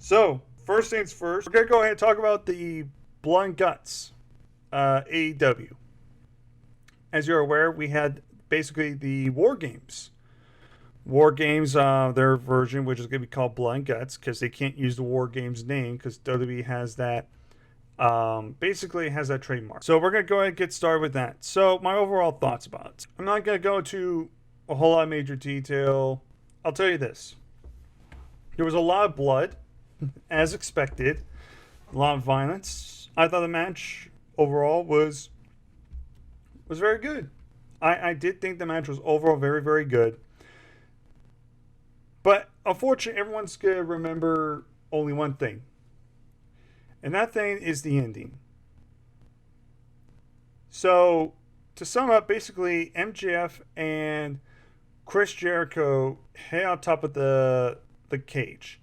So, first things first, we're going to go ahead and talk about the Blood and Guts AEW. As you're aware, we had basically the War Games. War Games, their version, which is going to be called Blood and Guts, because they can't use the War Games name, because WWE has that, basically has that trademark. So we're going to go ahead and get started with that. So my overall thoughts about it. I'm not going to go into a whole lot of major detail. I'll tell you this. There was a lot of blood, as expected. A lot of violence. I thought the match overall was very good. I did think the match was overall very, very good. But unfortunately, everyone's going to remember only one thing. And that thing is the ending. So, to sum up, basically, MJF and Chris Jericho hit on top of the cage.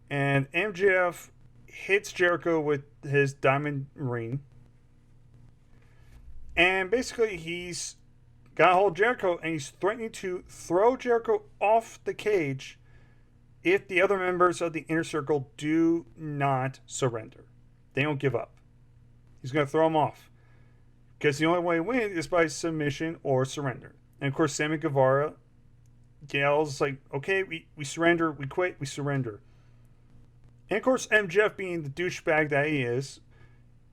And MJF hits Jericho with his diamond ring. And basically, he's got a hold of Jericho and he's threatening to throw Jericho off the cage if the other members of the inner circle do not surrender. They don't give up. He's going to throw him off. Because the only way to win is by submission or surrender. And of course, Sammy Guevara yells like, okay, we surrender, we quit, we surrender. And of course, MJF, being the douchebag that he is,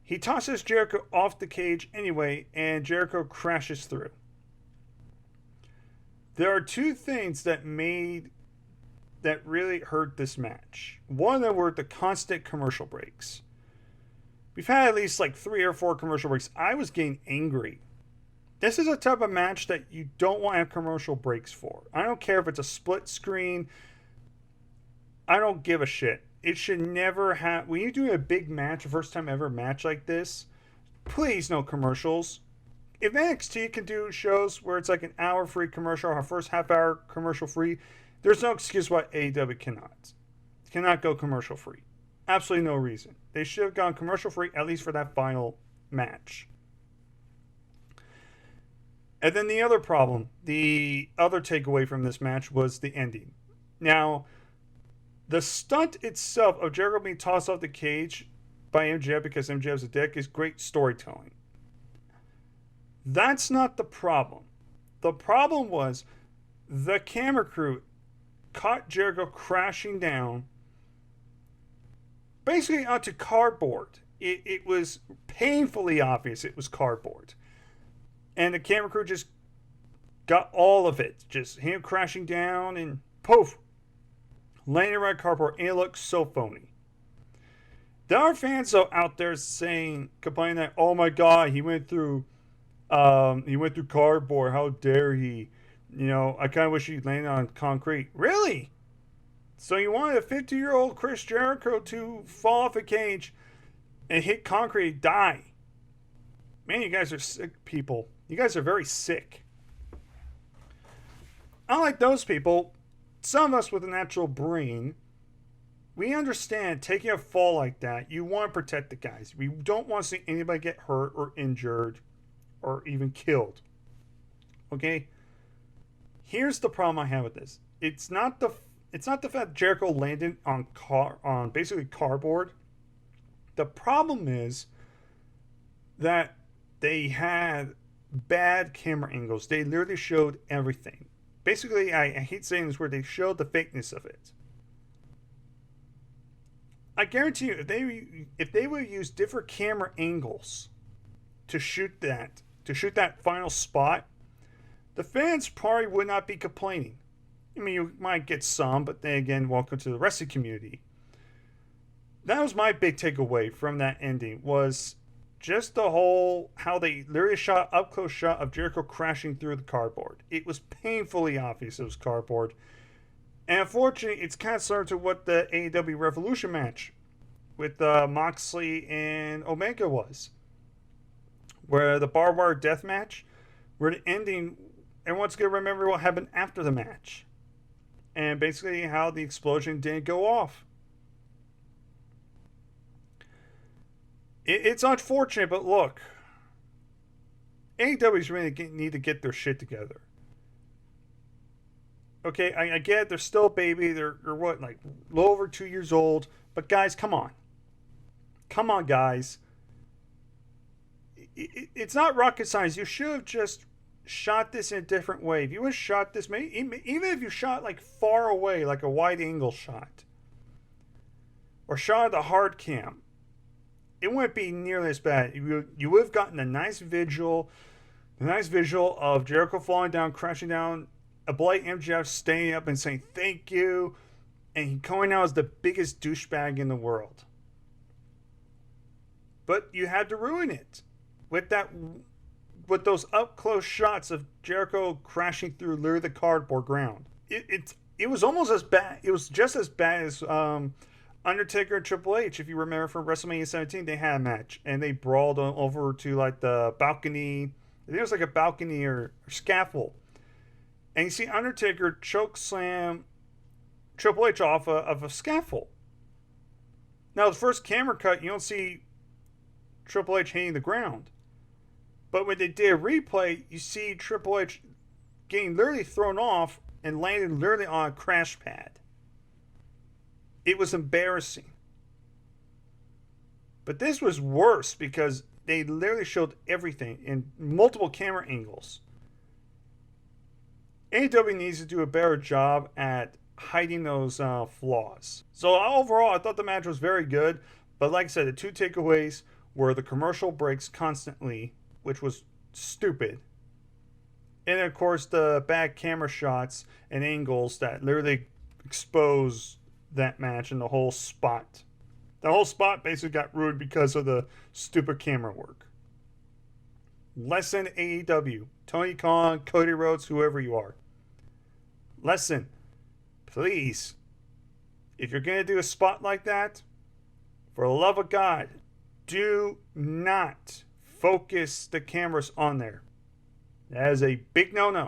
he tosses Jericho off the cage anyway, and Jericho crashes through. There are two things that really hurt this match. One of them were the constant commercial breaks. We've had at least like 3 or 4 commercial breaks. I was getting angry. This is a type of match that you don't want to have commercial breaks for. I don't care if it's a split screen. I don't give a shit. It should never have... When you're doing a big match, a first time ever match like this, please no commercials. If NXT can do shows where it's like an hour free commercial or a first half hour commercial free, there's no excuse why AEW cannot. Cannot go commercial free. Absolutely no reason. They should have gone commercial free at least for that final match. And then the other problem, the other takeaway from this match was the ending. Now, the stunt itself of Jericho being tossed off the cage by MJF because MJF's a dick is great storytelling. That's not the problem. The problem was the camera crew caught Jericho crashing down basically onto cardboard. It was painfully obvious it was cardboard. And the camera crew just got all of it. Just him crashing down and poof, laying around cardboard. And it looks so phony. There are fans though out there complaining that, oh my god, he went through cardboard. How dare he? You know, I kind of wish he landed on concrete. Really? So you wanted a 50-year-old Chris Jericho to fall off a cage and hit concrete and die? Man, you guys are sick people. You guys are very sick. Unlike those people, some of us with a natural brain, we understand taking a fall like that, you want to protect the guys. We don't want to see anybody get hurt or injured or even killed. Okay? Here's the problem I have with this. It's not the fact Jericho landed on basically cardboard. The problem is that they had bad camera angles. They literally showed everything. Basically, I hate saying this word, they showed the fakeness of it. I guarantee you, if they would use different camera angles to shoot that final spot, the fans probably would not be complaining. I mean, you might get some, but then again, welcome to the wrestling community. That was my big takeaway from that ending, was just the whole, how they literally shot up close shot of Jericho crashing through the cardboard. It was painfully obvious it was cardboard. And unfortunately, it's kind of similar to what the AEW Revolution match with Moxley and Omega was. Where the barbed wire death match, where the ending, everyone's going to remember what happened after the match. And basically how the explosion didn't go off. It's unfortunate, but look, AEW's really need to get their shit together. Okay, I get it, they're still a baby. They're what, like a little over 2 years old. But guys, come on. Come on, guys. It's not rocket science. You should have just shot this in a different way. If you would have shot this, maybe even if you shot like far away, like a wide angle shot, or shot at the hard cam, it wouldn't be nearly as bad. You would have gotten a nice visual of Jericho falling down, crashing down, a blight MJF standing up and saying thank you, and he coming out as the biggest douchebag in the world. But you had to ruin it with those up close shots of Jericho crashing through literally the cardboard ground. It was almost as bad. It was just as bad as Undertaker and Triple H. If you remember from WrestleMania 17, they had a match and they brawled over to like the balcony. I think it was like a balcony or scaffold, and you see Undertaker choke slam Triple H off of a scaffold. Now the first camera cut, you don't see Triple H hitting the ground. But when they did a replay, you see Triple H getting literally thrown off and landed literally on a crash pad. It was embarrassing. But this was worse because they literally showed everything in multiple camera angles. AEW needs to do a better job at hiding those flaws. So overall, I thought the match was very good. But like I said, the two takeaways were the commercial breaks constantly, which was stupid. And of course, the bad camera shots and angles that literally expose that match and the whole spot. The whole spot basically got ruined because of the stupid camera work. Lesson AEW. Tony Khan, Cody Rhodes, whoever you are. Lesson. Please. If you're going to do a spot like that, for the love of God, do not focus the cameras on there. That is a big no-no.